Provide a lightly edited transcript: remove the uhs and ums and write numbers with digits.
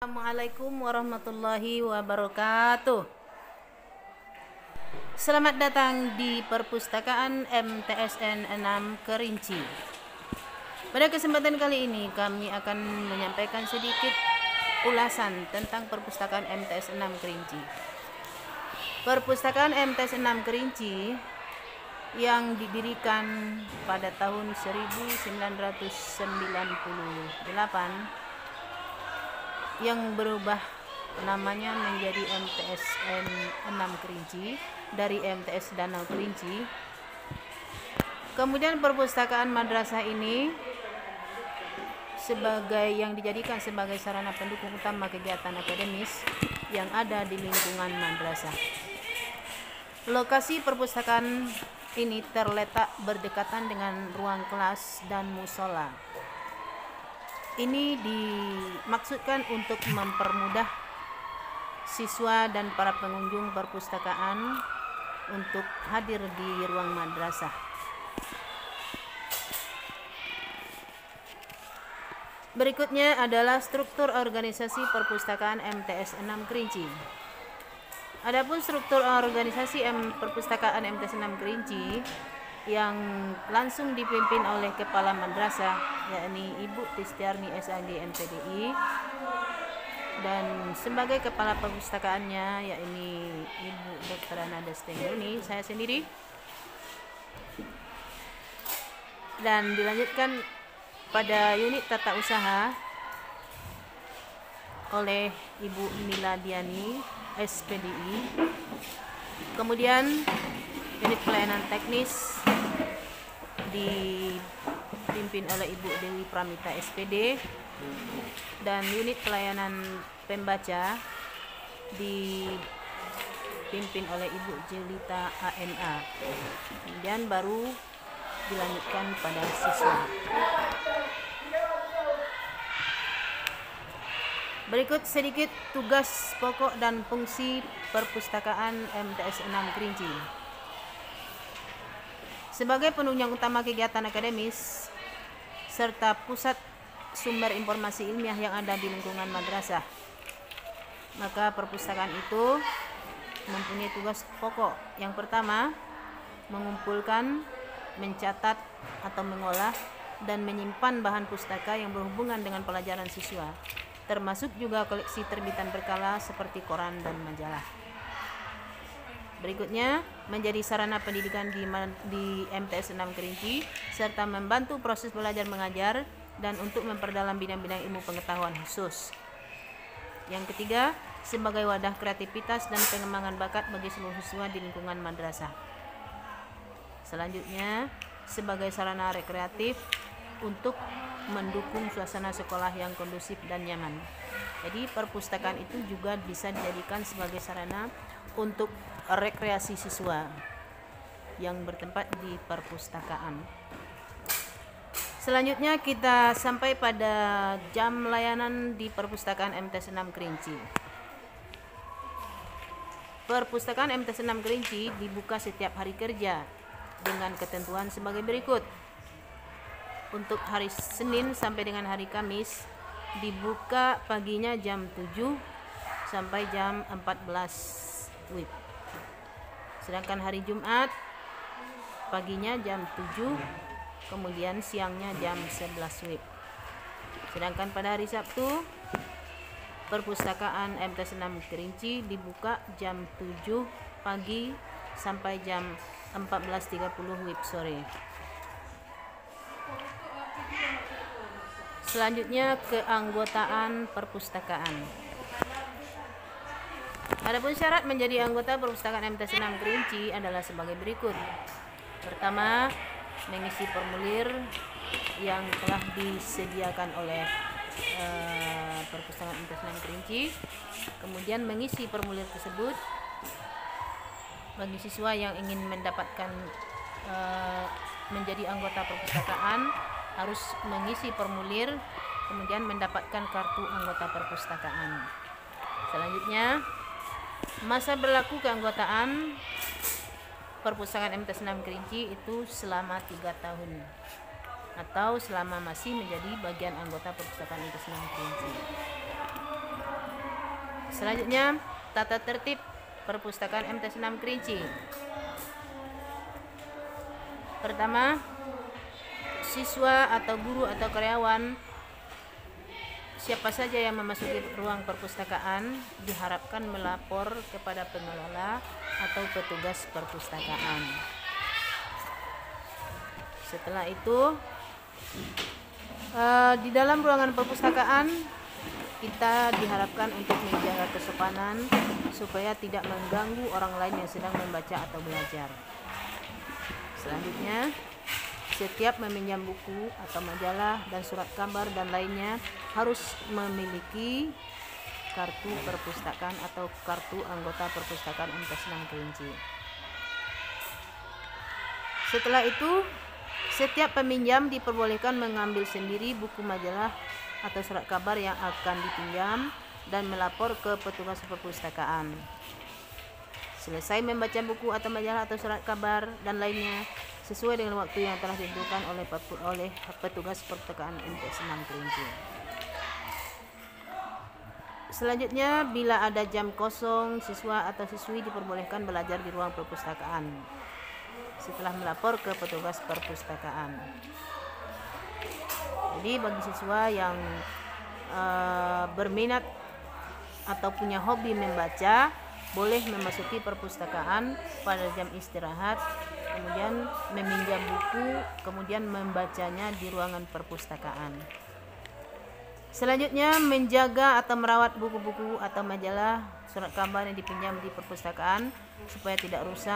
Assalamualaikum warahmatullahi wabarakatuh. Selamat datang di Perpustakaan MTSN 6 Kerinci. Pada kesempatan kali ini kami akan menyampaikan sedikit ulasan tentang Perpustakaan MTS 6 Kerinci. Perpustakaan MTS 6 Kerinci yang didirikan pada tahun 1998 yang berubah namanya menjadi MTSN 6 Kerinci dari MTS Danau Kerinci. Kemudian perpustakaan madrasah ini yang dijadikan sebagai sarana pendukung utama kegiatan akademis yang ada di lingkungan madrasah. Lokasi perpustakaan ini terletak berdekatan dengan ruang kelas dan musola. Ini dimaksudkan untuk mempermudah siswa dan para pengunjung perpustakaan untuk hadir di ruang madrasah. Berikutnya adalah struktur organisasi perpustakaan MTS 6 Kerinci. Adapun struktur organisasi perpustakaan MTS 6 Kerinci yang langsung dipimpin oleh kepala madrasah, yakni Ibu Tistiarni SAG MPDI, dan sebagai kepala perpustakaannya yakni Ibu Dr. Ananda Stengguni, saya sendiri, dan dilanjutkan pada unit tata usaha oleh Ibu Nila Diani SPDI, kemudian unit pelayanan teknis dipimpin oleh Ibu Dewi Pramita SPD, dan unit pelayanan pembaca dipimpin oleh Ibu Jelita ANA. Kemudian baru dilanjutkan pada siswa. Berikut sedikit tugas pokok dan fungsi perpustakaan MTS 6 Kerinci. Sebagai penunjang utama kegiatan akademis serta pusat sumber informasi ilmiah yang ada di lingkungan madrasah, maka perpustakaan itu mempunyai tugas pokok. Yang pertama, mengumpulkan, mencatat atau mengolah dan menyimpan bahan pustaka yang berhubungan dengan pelajaran siswa, termasuk juga koleksi terbitan berkala seperti koran dan majalah. Berikutnya, menjadi sarana pendidikan di MTS 6 Kerinci serta membantu proses belajar mengajar dan untuk memperdalam bidang-bidang ilmu pengetahuan khusus. Yang ketiga, sebagai wadah kreativitas dan pengembangan bakat bagi seluruh siswa di lingkungan madrasah. Selanjutnya, sebagai sarana rekreatif untuk mendukung suasana sekolah yang kondusif dan nyaman. Jadi perpustakaan itu juga bisa dijadikan sebagai sarana untuk rekreasi siswa yang bertempat di perpustakaan. Selanjutnya kita sampai pada jam layanan di perpustakaan MTS 6 Kerinci. Perpustakaan MTS 6 Kerinci dibuka setiap hari kerja dengan ketentuan sebagai berikut. Untuk hari Senin sampai dengan hari Kamis dibuka paginya jam 7 sampai jam 14 WIB. Sedangkan hari Jumat paginya jam 7, kemudian siangnya jam 11 WIB. Sedangkan pada hari Sabtu perpustakaan MTS 6 Kerinci dibuka jam 7 pagi sampai jam 14.30 WIB sore. Selanjutnya, keanggotaan perpustakaan. Adapun syarat menjadi anggota perpustakaan MTS 6 Kerinci adalah sebagai berikut. Pertama, mengisi formulir yang telah disediakan oleh perpustakaan MTS 6 Kerinci. Kemudian mengisi formulir tersebut bagi siswa yang ingin mendapatkan menjadi anggota perpustakaan harus mengisi formulir, kemudian mendapatkan kartu anggota perpustakaan. Selanjutnya, masa berlaku keanggotaan perpustakaan MTS 6 Kerinci itu selama 3 tahun atau selama masih menjadi bagian anggota perpustakaan MTS 6 Kerinci. Selanjutnya, tata tertib perpustakaan MT Senam Kerinci. Pertama, siswa atau guru atau karyawan siapa saja yang memasuki ruang perpustakaan diharapkan melapor kepada pengelola atau petugas perpustakaan. Setelah itu, di dalam ruangan perpustakaan kita diharapkan untuk menjaga kesopanan supaya tidak mengganggu orang lain yang sedang membaca atau belajar. Selanjutnya, setiap meminjam buku atau majalah dan surat kabar dan lainnya harus memiliki kartu perpustakaan atau kartu anggota perpustakaan MT Senam Kerinci. Setelah itu, setiap peminjam diperbolehkan mengambil sendiri buku majalah atau surat kabar yang akan dipinjam dan melapor ke petugas perpustakaan. Selesai membaca buku atau majalah atau surat kabar dan lainnya sesuai dengan waktu yang telah ditentukan oleh petugas perpustakaan MT Senam Kerinci. Selanjutnya, bila ada jam kosong, siswa atau siswi diperbolehkan belajar di ruang perpustakaan setelah melapor ke petugas perpustakaan. Jadi bagi siswa yang berminat atau punya hobi membaca, boleh memasuki perpustakaan pada jam istirahat, kemudian meminjam buku, kemudian membacanya di ruangan perpustakaan. Selanjutnya, menjaga atau merawat buku-buku atau majalah, surat kabar yang dipinjam di perpustakaan supaya tidak rusak